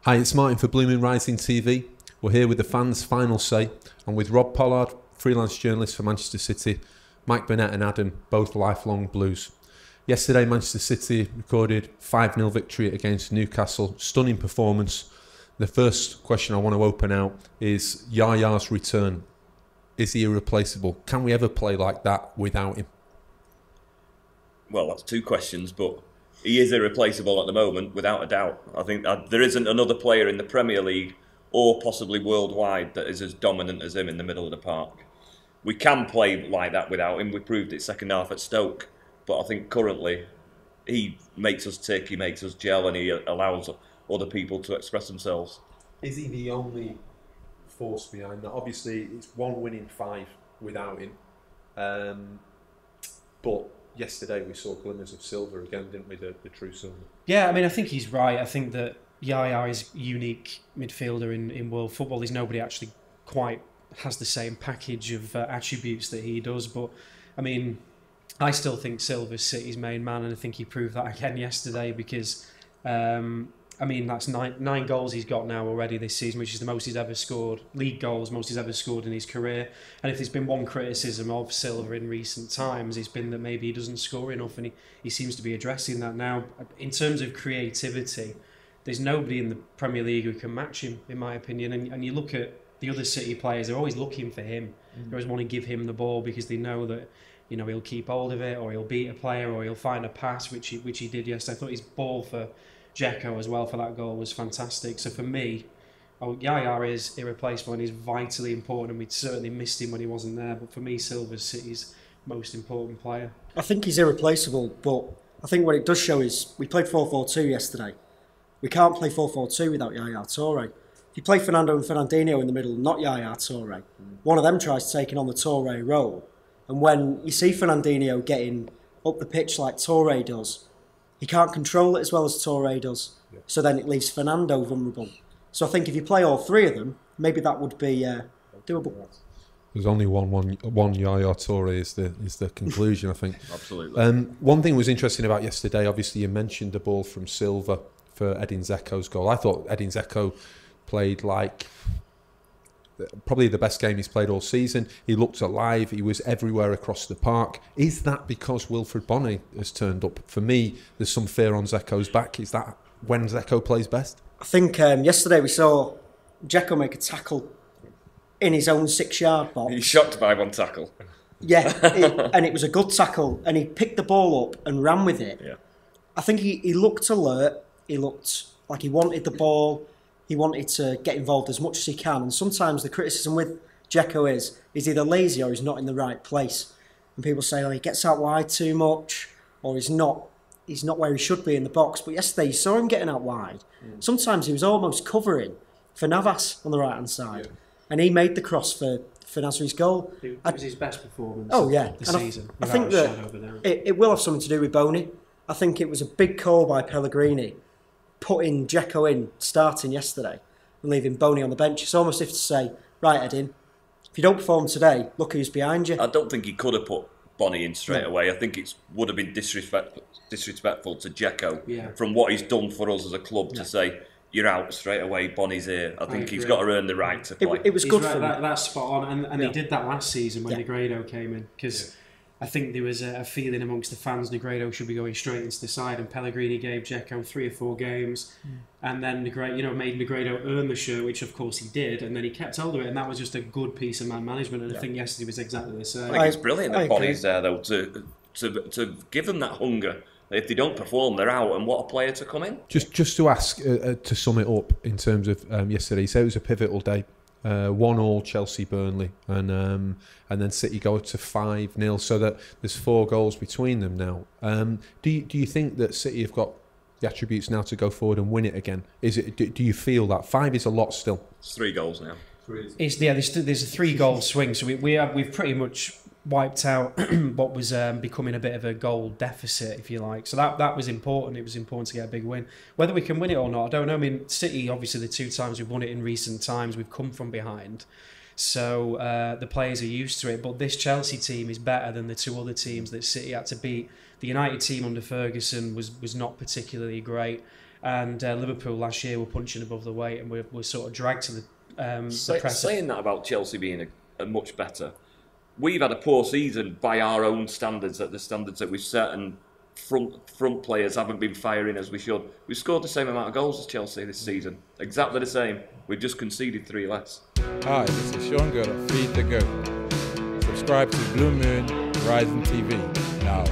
Hi, it's Martin for BlueMoonRisingTV. We're here with the fans' final say, and with Rob Pollard, freelance journalist for Manchester City, Mike Burnett and Adam, both lifelong Blues. Yesterday, Manchester City recorded 5-0 victory against Newcastle. Stunning performance. The first question I want to open out is Yaya's return. Is he irreplaceable? Can we ever play like that without him? Well, that's two questions, but he is irreplaceable at the moment, without a doubt. I think there isn't another player in the Premier League or possibly worldwide that is as dominant as him in the middle of the park. We can play like that without him. We proved it second half at Stoke. But I think currently he makes us tick, he makes us gel, and he allows other people to express themselves. Is he the only force behind that? Obviously, it's 1 win in 5 without him. But yesterday we saw glimmers of Silva again, didn't we? The true Silva. Yeah, I mean, I think he's right. I think that Yaya is a unique midfielder in world football. There's nobody actually quite has the same package of attributes that he does. But, I mean, I still think Silva's City's main man, and I think he proved that again yesterday because, I mean, that's nine goals he's got now already this season, which is the most he's ever scored. League goals, most he's ever scored in his career. And if there's been one criticism of Silva in recent times, it's been that maybe he doesn't score enough, and he seems to be addressing that now. In terms of creativity, there's nobody in the Premier League who can match him, in my opinion. And you look at the other City players, they're always looking for him. They always want to give him the ball because they know that, you know, he'll keep hold of it, or he'll beat a player, or he'll find a pass, which he did yesterday. I thought his ball for Dzeko as well for that goal was fantastic. So for me, Yaya is irreplaceable and he's vitally important, and we'd certainly missed him when he wasn't there. But for me, Silva's City's most important player. I think he's irreplaceable, but I think what it does show is we played 4-4-2 yesterday. We can't play 4-4-2 without Yaya Toure. If you play Fernando and Fernandinho in the middle, not Yaya Toure, one of them tries taking on the Toure role. And when you see Fernandinho getting up the pitch like Toure does, he can't control it as well as Toure does. Yeah. So then it leaves Fernando vulnerable. So I think if you play all three of them, maybe that would be doable. There's only one Yaya Toure is the conclusion, I think. Absolutely. One thing was interesting about yesterday, obviously you mentioned the ball from Silva for Edin Dzeko's goal. I thought Edin Dzeko played like probably the best game he's played all season. He looked alive. He was everywhere across the park. Is that because Wilfried Bony has turned up? For me, there's some fear on Dzeko's back. Is that when Dzeko plays best? I think yesterday we saw Dzeko make a tackle in his own 6-yard box. He's shocked by one tackle. Yeah, and it was a good tackle, and he picked the ball up and ran with it. Yeah. I think he looked alert. He looked like he wanted the ball. He wanted to get involved as much as he can. And sometimes the criticism with Dzeko is he's either lazy or he's not in the right place. And people say, oh, he gets out wide too much, or he's not where he should be in the box. But yesterday you saw him getting out wide. Sometimes he was almost covering for Navas on the right-hand side. Yeah. And he made the cross for Nasri's goal. It was his best performance of the season. I think that it will have something to do with Bony. I think it was a big call by Pellegrini putting Dzeko in, starting yesterday, and leaving Bony on the bench. It's almost as if to say, right, Edin, if you don't perform today, look who's behind you. I don't think he could have put Bony in straight away. I think it would have been disrespectful to Dzeko from what he's done for us as a club to say, you're out straight away, Bonny's here. I think he's got to earn the right to play. It was good for him. That's spot on, and he did that last season when Negredo came in, because I think there was a feeling amongst the fans Negredo should be going straight into the side, and Pellegrini gave Dzeko 3 or 4 games, and then made Negredo earn the shirt, which of course he did, and then he kept hold of it, and that was just a good piece of man management, and I think yesterday was exactly the same. I think it's brilliant that Bonny's there though to give them that hunger. If they don't perform, they're out, and what a player to come in. Just to ask, to sum it up in terms of yesterday, so it was a pivotal day. 1-1 Chelsea-Burnley, and then City go to 5-0, so that there's 4 goals between them now. Do you think that City have got the attributes now to go forward and win it again? Do you feel that 5 is a lot still? It's 3 goals now. There's a 3-goal swing, so we've pretty much wiped out what was becoming a bit of a goal deficit, if you like. So that was important. It was important to get a big win. Whether we can win it or not, I don't know. I mean, City, obviously, the 2 times we've won it in recent times, we've come from behind. So the players are used to it. But this Chelsea team is better than the 2 other teams that City had to beat. The United team under Ferguson was not particularly great. And Liverpool last year were punching above the weight, and we're sort of dragged to the press. Saying that about Chelsea being a much better, we've had a poor season by our own standards, at the standards that we've set, and front players haven't been firing as we should. We've scored the same amount of goals as Chelsea this season, exactly the same. We've just conceded 3 less. Hi, this is Sean Good of Feed the Goat. Subscribe to Blue Moon Rising TV now.